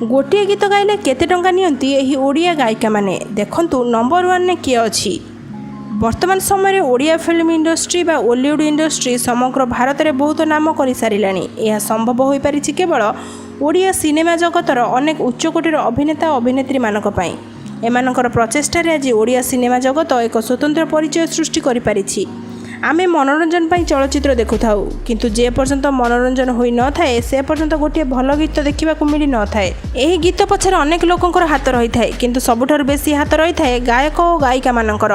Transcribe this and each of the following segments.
गोटे गीत गाइले केते टंका नियंती एही ओडिया गायिका माने देखंतु नंबर 1 ने किए अछि। वर्तमान समय ओडिया फिल्म इंडस्ट्री बा ओलीवुड इंडस्ट्री समग्र भारत में बहुत नाम कर साराणी। यह संभव हो पारि केवल ओडिया सिनेमा जगतर अनेक उच्चकोटीर अभिनेता अभिनेत्री मानक पई। एमानकर प्रचेष्टार आज ओडिया सिनेमा जगत एक स्वतंत्र परिचय सृष्टि करि पारिछि। आमे मनोरंजन पाई चलचित्र देखु थाउ, किंतु जे पर्यंत मनोरंजन होई न थाए से पर्यंत गोटे भल गीत देखा मिली न थाए। एही गीत पछरे अनेक लोकंकर हाथ रही थाए, किंतु सबुठार बेसी हाथ रही थाए गायक और गायिका मानकर।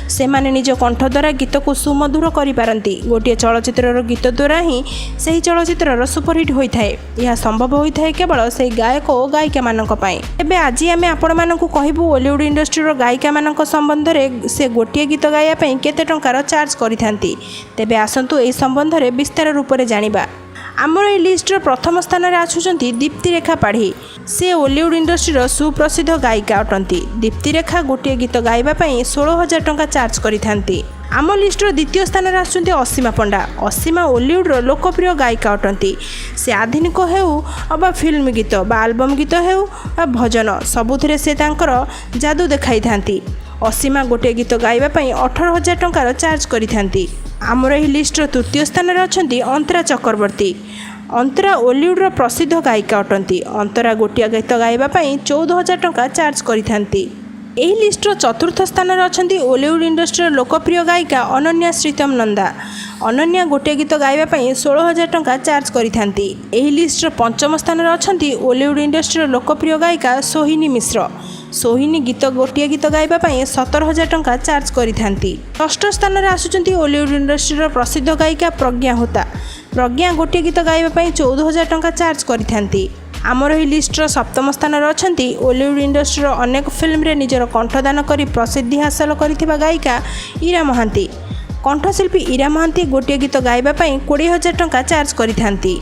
से माने निज कंठ द्वारा गीत को सुमधुर करि पारंती। गोटे चलचित्रर गीत द्वारा ही सही चलचित्रर सुपरहिट होई थाए। यह संभव होई थाए केवल से गायक और गायिका मानक पई। एबे आज आमे आपण मानकु कहिबु ओलीवुड इंडस्ट्रीर गायिका मानक संबंध रे से गोटे गीत गाया पई केते टंकार चार्ज करि। तेबे आसंतु एही संबंध रे विस्तार रूप में जानिबा। आमर ए लिस्टर प्रथम स्थान रे आछुचंती दीप्तिरेखा पाढ़ी। से ओलीवुड इंडस्ट्रीर सुप्रसिद्ध गायिका अटंती। दीप्तिरेखा गोटे गीत गाइबा पई 16,000 टंका चार्ज करिथांती। आम लिस्टर द्वितीय स्थान रे आछुचंती असीमा पanda। असीमा ओलीवुडर लोकप्रिय गायिका अटंती। से आधुनिक हेउ अबा फिल्म गीत बा आल्बम गीत हेउ बा भजन सबुथिरे से तांकर जादू देखाई थांती। असीमा गोटे गीत गाइबा पई 18,000 टंकार चार्ज करिथांती। आमर एही लिस्टर तृतीय स्थान रे अछंती अंतरा चक्रवर्ती। अंतरा ओलीवुडर प्रसिद्ध गायिका अटंती। अंतरा गोटे गीत गाइबा पई 14,000 टंका चार्ज करिथांती। एही लिस्टर चतुर्थ स्थान रे अछंती ओलीवुड इंडस्ट्रीर लोकप्रिय गायिका अनन्या श्रीतम नंदा। अनन्या गोटे गीत गाइबा पई 16,000 टंका चार्ज करिथांती। एही लिस्टर पंचम स्थान रे अछंती ओलीवुड इंडस्ट्रीर लोकप्रिय गायिका सोहिनी मिश्र। सोहिनी गोटे गीत गाइबा पई 17,000 टंका चार्ज करिथांती। षष्ठ स्थान रे आसुचंती ओलीवुड इंडस्ट्रीर प्रसिद्ध गायिका प्रज्ञा होता। प्रज्ञा गोटे गीत गाइबा पई 14,000 टंका चार्ज करिथांती। आमर एही लिस्टर सप्तम स्थान रे अछंती ओलीवुड इंडस्ट्रीर अनेक फिल्म रे निजर कंठदान करी प्रसिद्धि हासिल करिथिबा गायिका इरा महांती। कंठशिल्पी इरा महांती गोटे गीत गाइबा पई 20,000 टंका चार्ज करिथांती।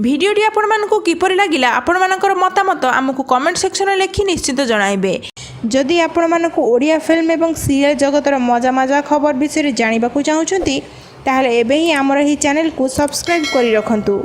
भिडियोटी आपण मानकु किपरि लागिला आपण मानकर मतामत आमकु कमेंट सेक्शन में लिखि निश्चित जणाइबे। जदि आपण मानकु ओडिया फिल्म एवं सीरियल जगतर मजा मजा खबर विषय जानवाक चाहूँगी ताहले एबे ही आमर ही चैनल को सब्सक्राइब करि रखंतु।